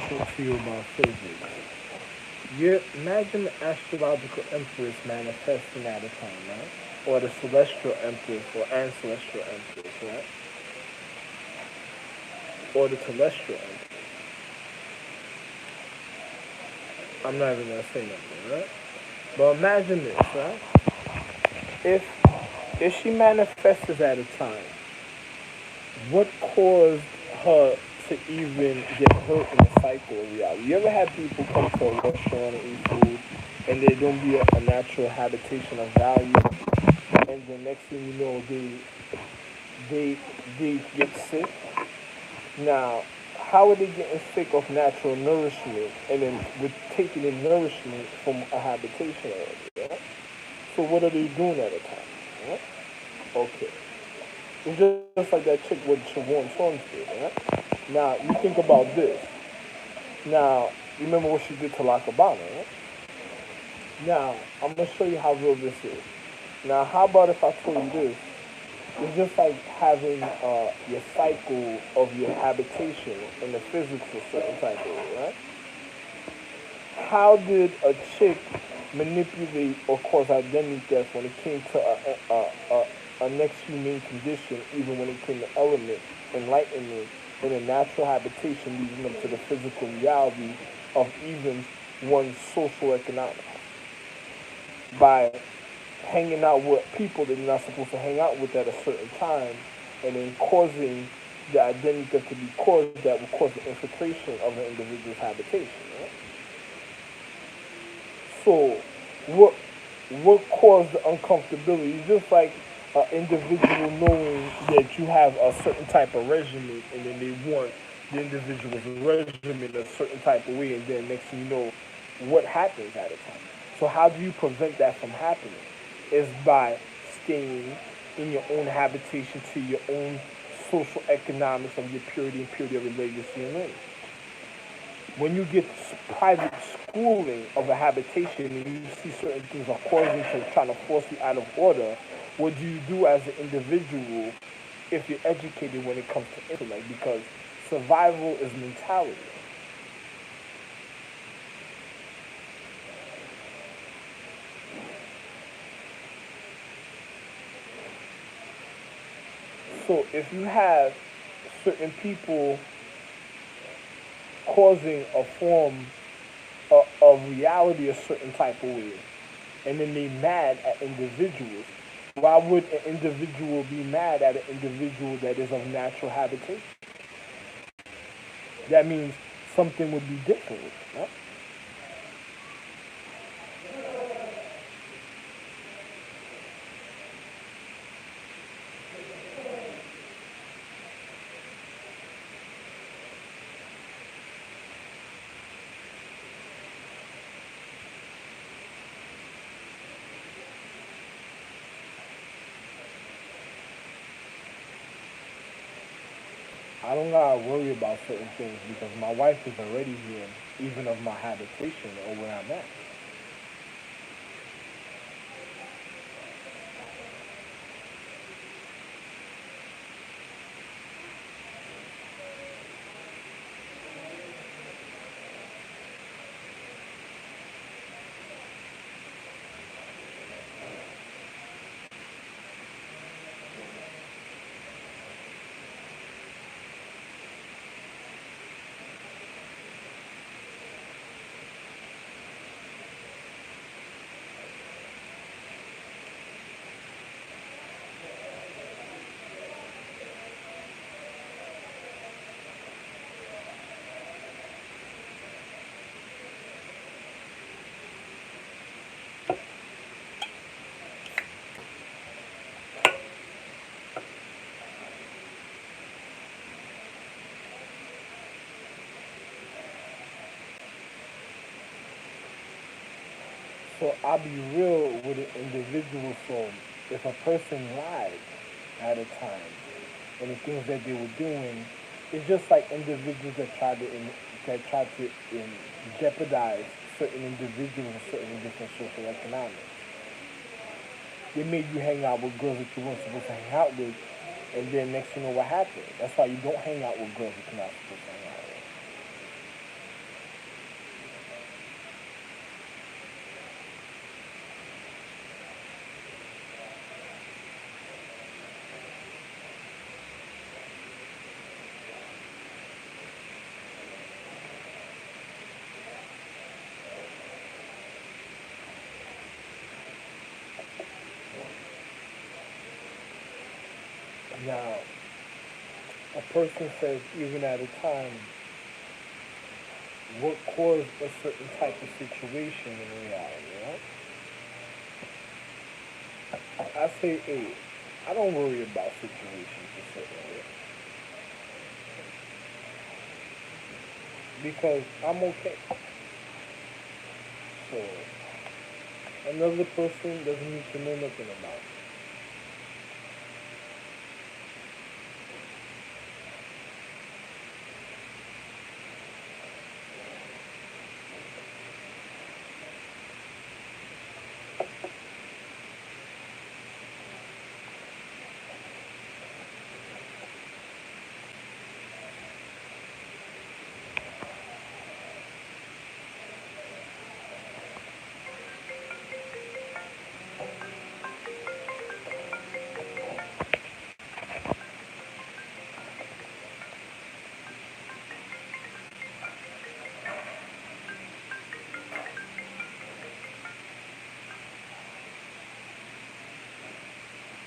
talk to you about physics. You imagine the astrological empress manifesting at a time, right? Or the celestial empress or ancestral empress, right? Or the celestial empress. I'm not even gonna say nothing, right? But imagine this, right? If if she manifests at a time, what caused her to even get hurt in the cycle of reality? You ever had people come to a restaurant and eat food and there don't be a natural habitation of value, and the next thing you know, they they get sick. Now, how are they getting sick of natural nourishment and then with taking in nourishment from a habitation already? Right? So what are they doing at a time? Right? Okay. It's just like that chick with Siobhan Sons did, right? Now, you think about this. Now, remember what she did to Lacabana, right? Now, I'm going to show you how real this is. Now, how about if I told you this? It's just like having your cycle of your habitation in the physics of certain type of way, right? How did a chick manipulate or cause identity theft when it came to a next humane condition, even when it came to element, enlightenment, and a natural habitation leading up to the physical reality of even one's social economics? By hanging out with people that you're not supposed to hang out with at a certain time, and then causing the identity theft to be caused that will cause the infiltration of an individual's habitation. Right? So, what what caused the uncomfortability? It's just like an individual knowing that you have a certain type of regimen, and then they want the individual's regimen a certain type of way, and then next thing you know, what happens at a time. So, how do you prevent that from happening? Is by staying in your own habitation to your own social economics of your purity of your legacy and lineage. When you get private schooling of a habitation and you see certain things are causing to trying to force you out of order, what do you do as an individual if you're educated when it comes to intellect? Because survival is mentality. So if you have certain people causing a form of reality a certain type of way, and then they mad at individuals. Why would an individual be mad at an individual that is of natural habitation? That means something would be different with it, right? I don't gotta worry about certain things because my wife is already here, even of my habitation or where I'm at. So I'll be real with an individual. So if a person lied at a time and the things that they were doing, it's just like individuals that try to jeopardize certain individuals and certain different social economics. They made you hang out with girls that you weren't supposed to hang out with, and then next you know what happened. That's why you don't hang out with girls that you're not supposed to hang out with. Now, a person says even at a time, what caused a certain type of situation in reality, I say, hey, I don't worry about situations a certain way because I'm okay. So another person doesn't need to know nothing about it.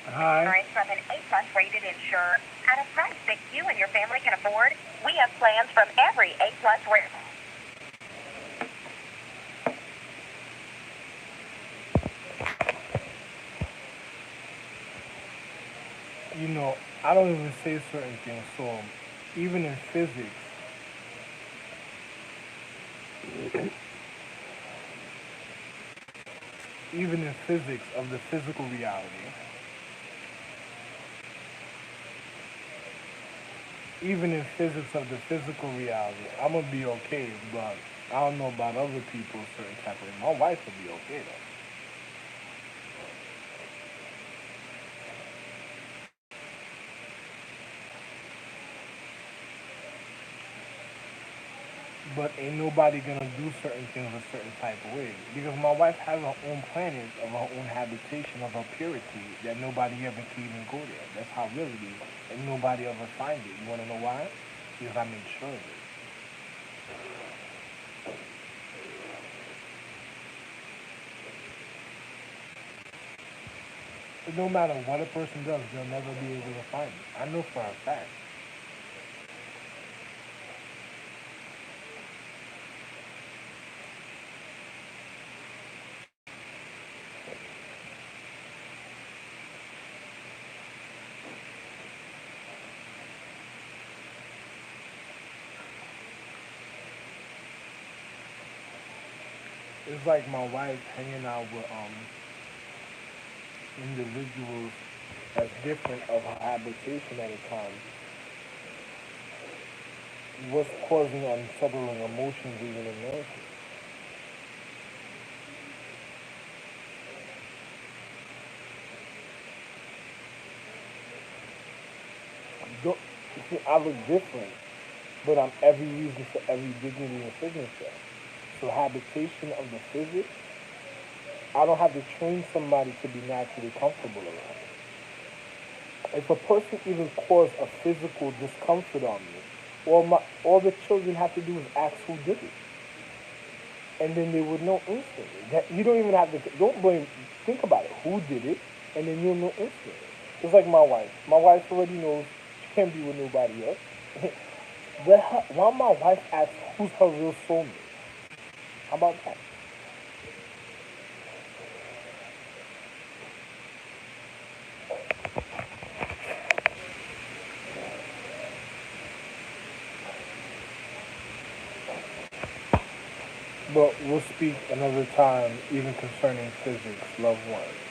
Hi. Insurance from an A-plus rated insurer at a price that you and your family can afford. We have plans from every A-plus rated. I don't even say certain things. So even in physics, even in physics of the physical reality, even in physics of the physical reality, I'm gonna be okay. But I don't know about other people, certain type of. My wife will be okay though. But ain't nobody gonna do certain things a certain type of way because my wife has her own planet of her own habitation of her purity that nobody ever can even go there. That's how real it is, and nobody ever find it. You wanna know why? Because I made sure of it. But no matter what a person does, they'll never be able to find it. I know for a fact. It's like my wife hanging out with individuals that's different of her habitation at a time. What's causing unsettling emotions even in nurses? Don't, you see, I look different, but I'm every reason for every dignity and signature. So habitation of the physics, I don't have to train somebody to be naturally comfortable around. If a person even cause a physical discomfort on me, all the children have to do is ask who did it, and then they would know instantly. That you don't even have to don't blame. Think about it. Who did it, and then you'll know instantly. It's like my wife. My wife already knows she can't be with nobody else. Why my wife asks who's her real soulmate? How about that? But we'll speak another time, even concerning physics, loved ones.